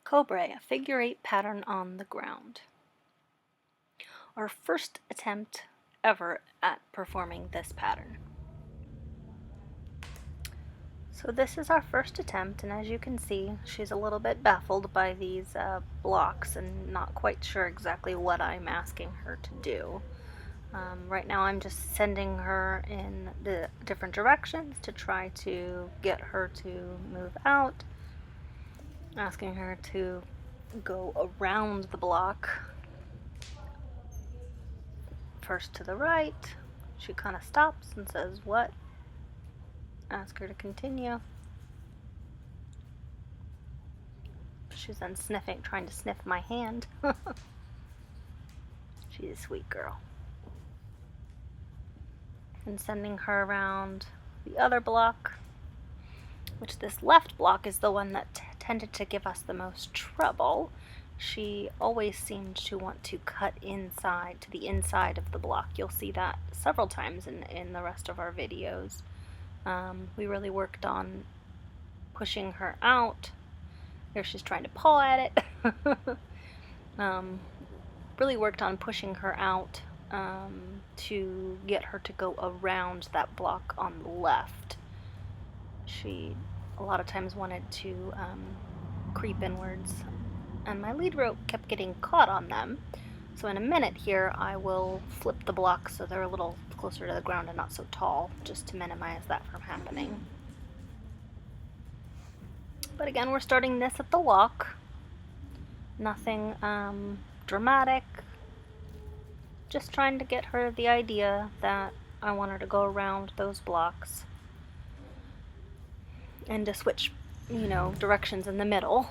Cobre, a figure 8 pattern on the ground. Our first attempt ever at performing this pattern. So this is our first attempt, and as you can see, she's a little bit baffled by these blocks and not quite sure exactly what I'm asking her to do. Right now I'm just sending her in the different directions to try to get her to move out, asking her to go around the block. First to the right, she kind of stops and says, "What?" Ask her to continue. She's then sniffing, trying to sniff my hand. She's a sweet girl. And sending her around the other block, which this left block is the one that tended to give us the most trouble. She always seemed to want to cut inside, to the inside of the block. You'll see that several times in the rest of our videos. We really worked on pushing her out. Here she's trying to paw at it. Really worked on pushing her out to get her to go around that block on the left. She a lot of times wanted to creep inwards, and my lead rope kept getting caught on them. So in a minute here I will flip the blocks so they're a little closer to the ground and not so tall, just to minimize that from happening. But again, we're starting this at the lock. Nothing dramatic. Just trying to get her the idea that I want her to go around those blocks and to switch, directions in the middle.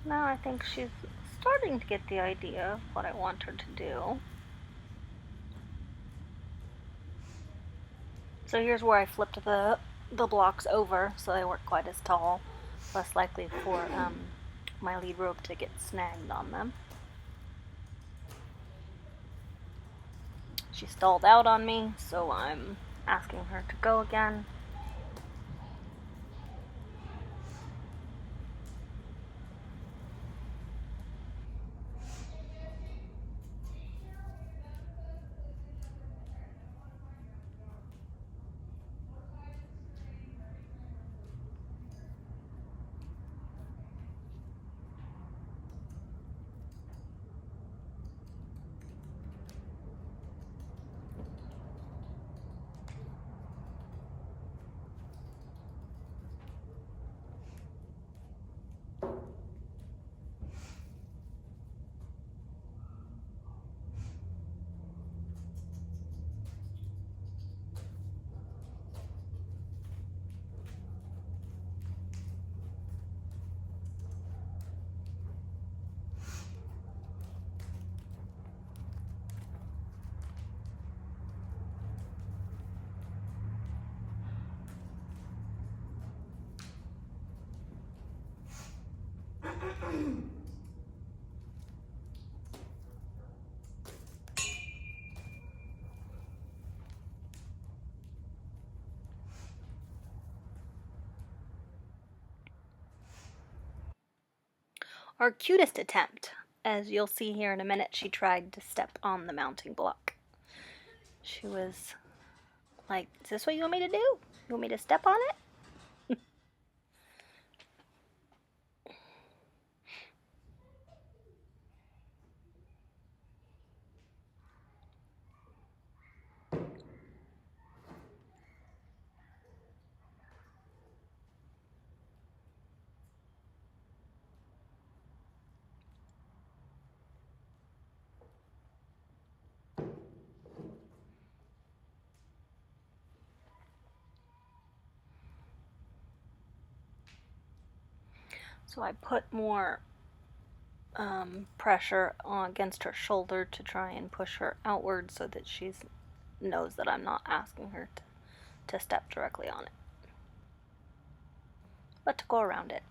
Now I think she's starting to get the idea of what I want her to do. So here's where I flipped the blocks over so they weren't quite as tall, less likely for my lead rope to get snagged on them. She stalled out on me, so I'm asking her to go again. Our cutest attempt, as you'll see here in a minute, she tried to step on the mounting block. She was like, "Is this what you want me to do? You want me to step on it?" So I put more pressure against her shoulder to try and push her outward so that she knows that I'm not asking her to step directly on it, but to go around it.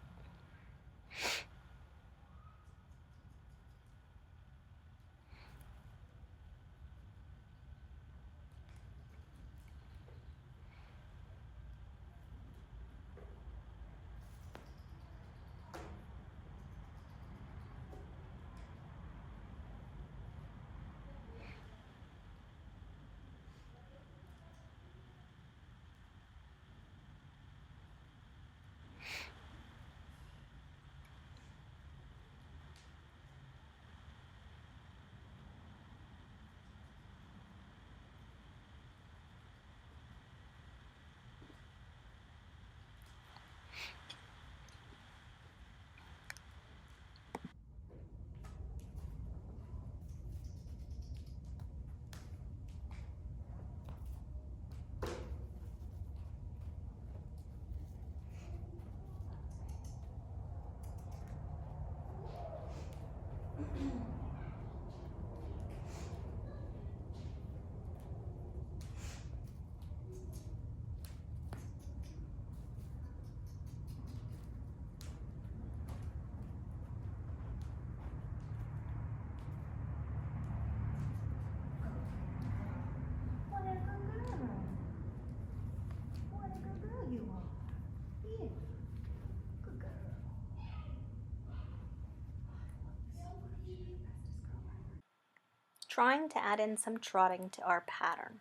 Trying to add in some trotting to our pattern.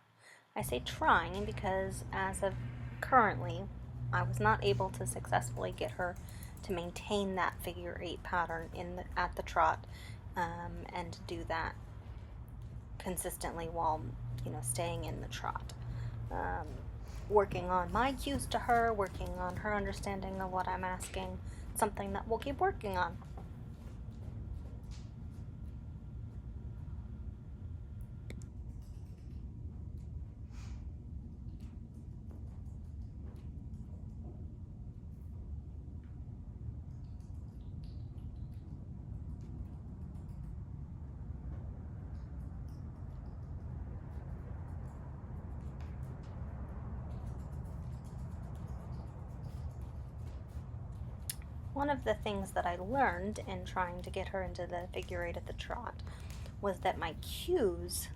I say trying because as of currently, I was not able to successfully get her to maintain that figure 8 pattern at the trot, and do that consistently while staying in the trot. Working on my cues to her, working on her understanding of what I'm asking, something that we'll keep working on. One of the things that I learned in trying to get her into the figure 8 at the trot was that my cues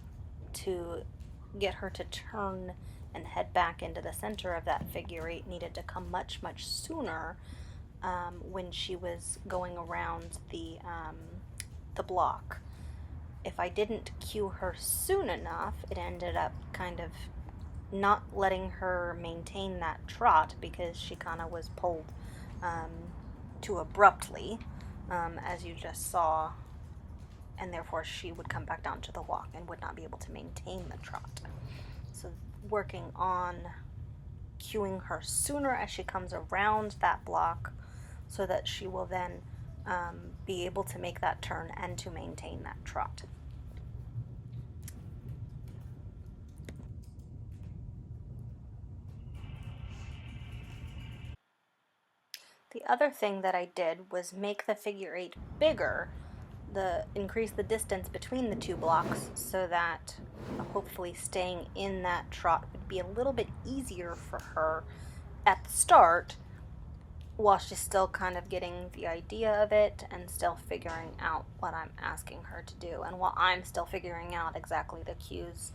to get her to turn and head back into the center of that figure 8 needed to come much, much sooner when she was going around the block. If I didn't cue her soon enough, it ended up kind of not letting her maintain that trot because she kind of was pulled too abruptly, as you just saw, and therefore she would come back down to the walk and would not be able to maintain the trot. So working on cueing her sooner as she comes around that block so that she will then be able to make that turn and to maintain that trot. The other thing that I did was make the figure 8 bigger, increase the distance between the two blocks so that hopefully staying in that trot would be a little bit easier for her at the start while she's still kind of getting the idea of it and still figuring out what I'm asking her to do, and while I'm still figuring out exactly the cues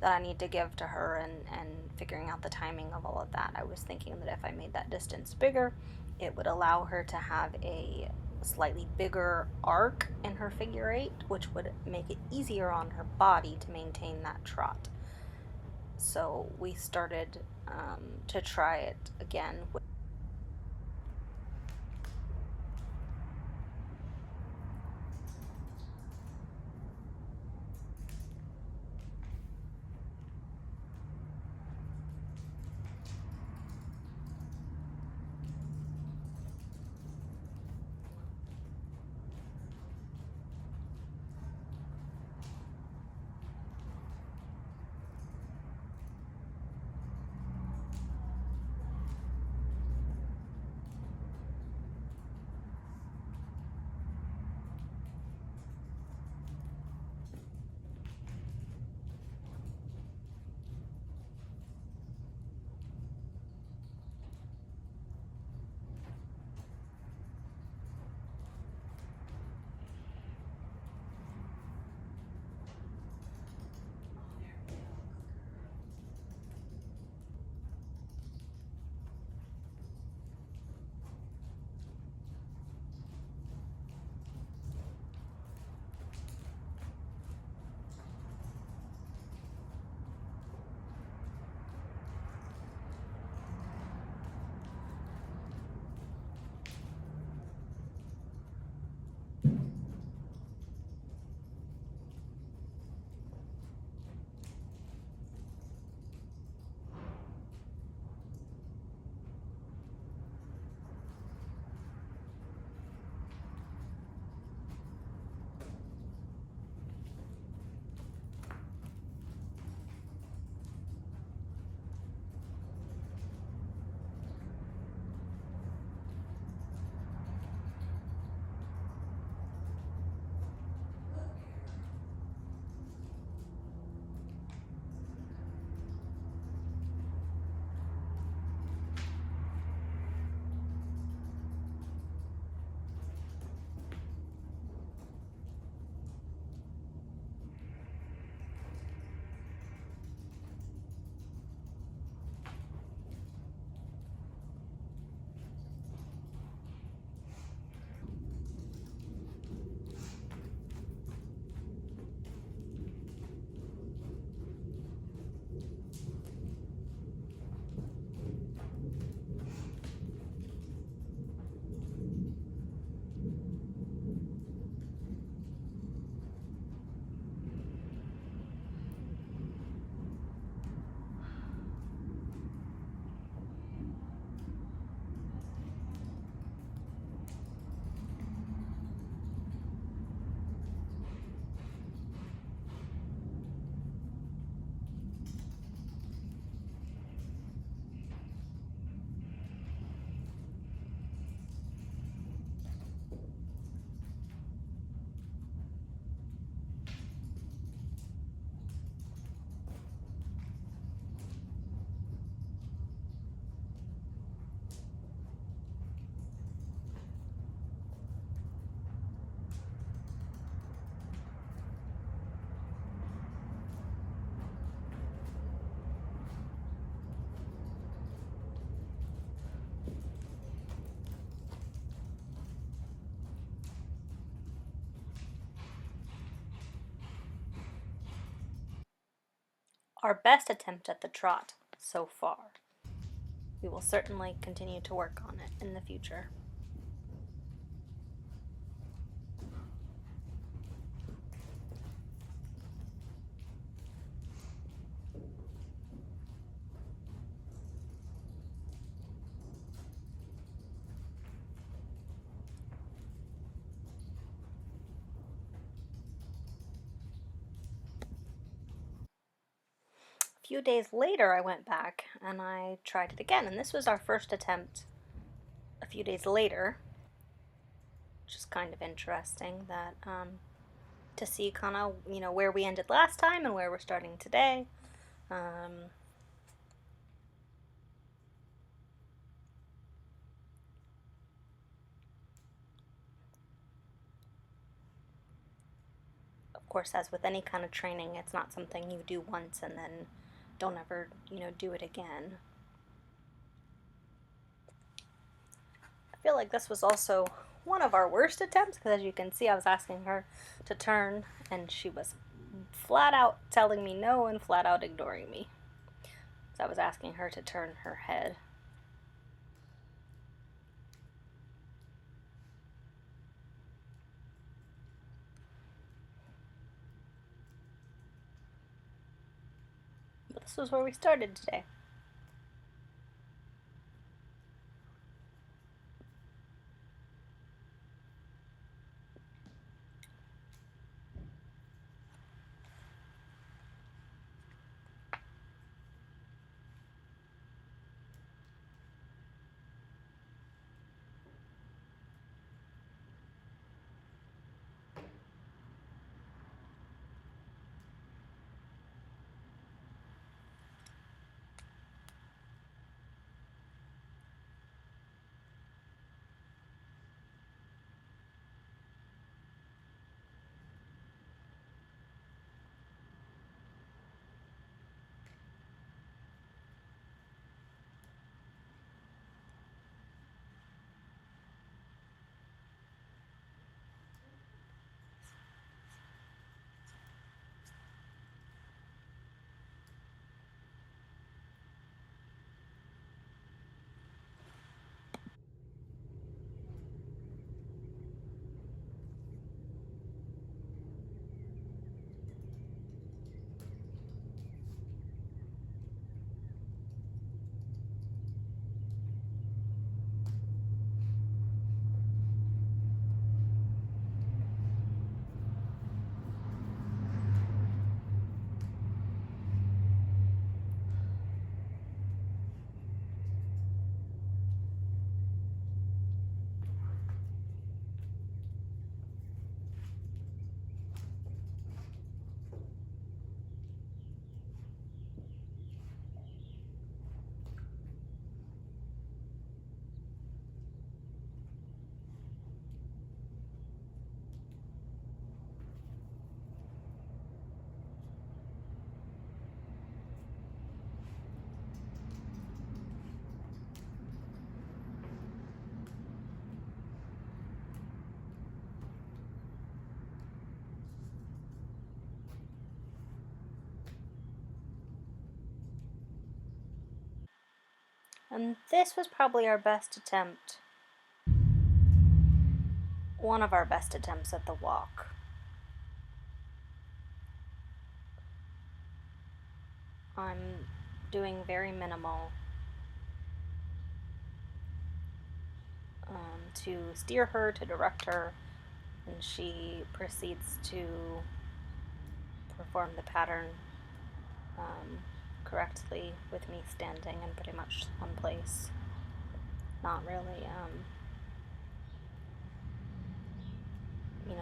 that I need to give to her and figuring out the timing of all of that. I was thinking that if I made that distance bigger, it would allow her to have a slightly bigger arc in her figure 8, which would make it easier on her body to maintain that trot. So we started to try it again. our best attempt at the trot so far. We will certainly continue to work on it in the future. A few days later, I went back and I tried it again, and this was our first attempt a few days later, which is kind of interesting that to see kind of where we ended last time and where we're starting today. Of course, as with any kind of training, it's not something you do once and then don't ever do it again. I feel like this was also one of our worst attempts, because as you can see, I was asking her to turn and she was flat out telling me no and flat out ignoring me. So I was asking her to turn her head. But this was where we started today. And this was probably our best attempt. One of our best attempts at the walk. I'm doing very minimal to steer her, to direct her, and she proceeds to perform the pattern correctly with me standing in pretty much one place. Not really,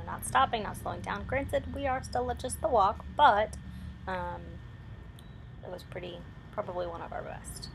not stopping, not slowing down. Granted, we are still at just the walk, but it was probably one of our best.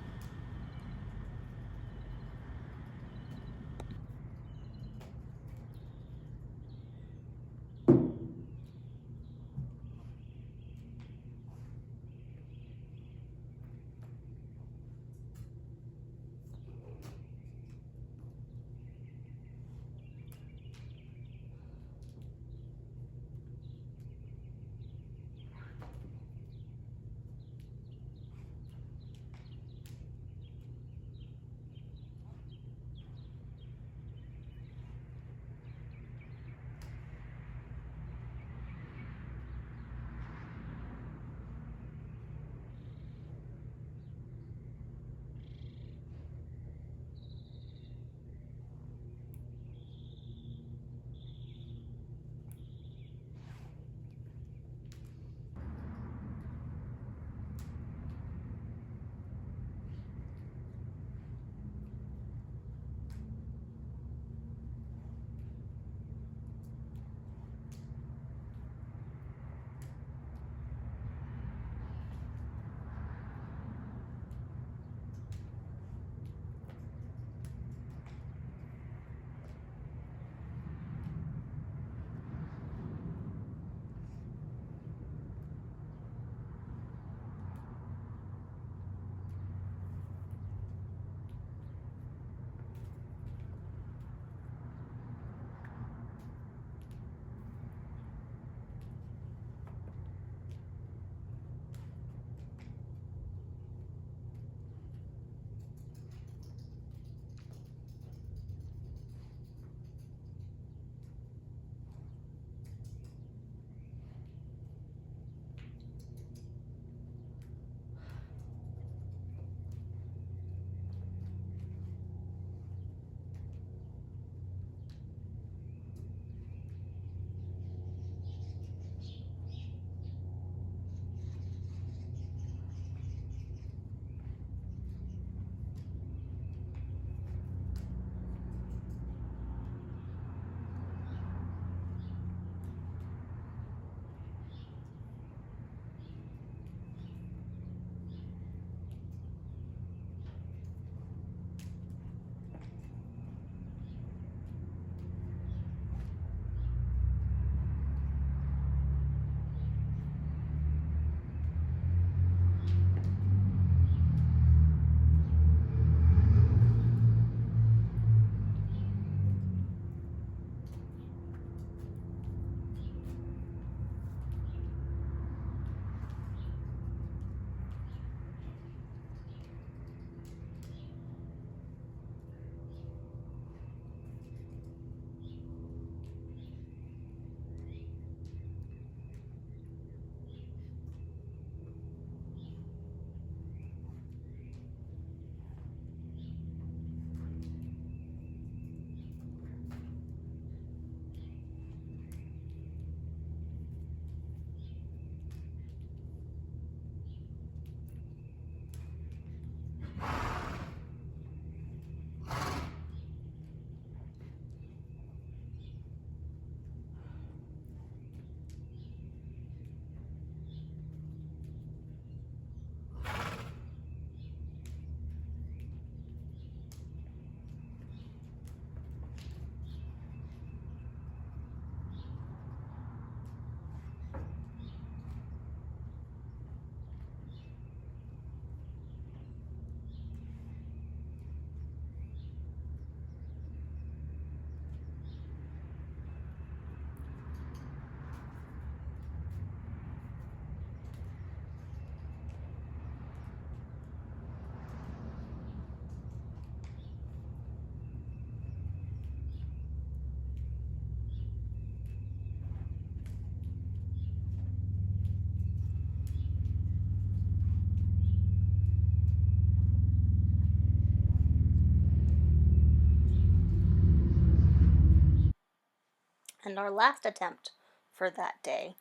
and our last attempt for that day,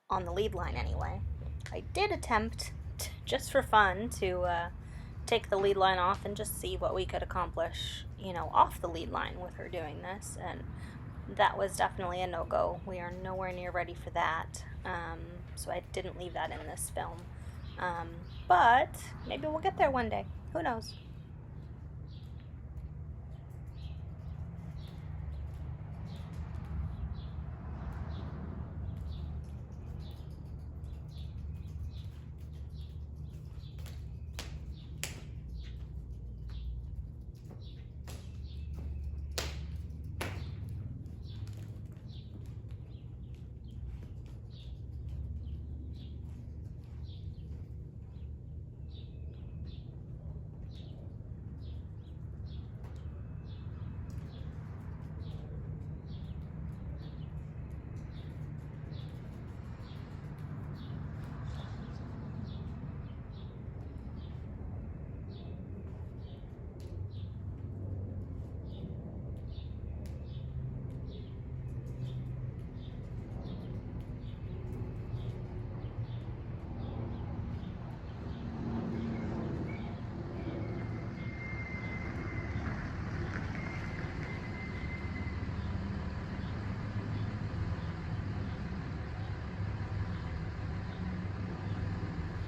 on the lead line anyway. I did attempt, just for fun, to take the lead line off and just see what we could accomplish, off the lead line with her doing this, and that was definitely a no-go. We are nowhere near ready for that, so I didn't leave that in this film. But maybe we'll get there one day. Who knows?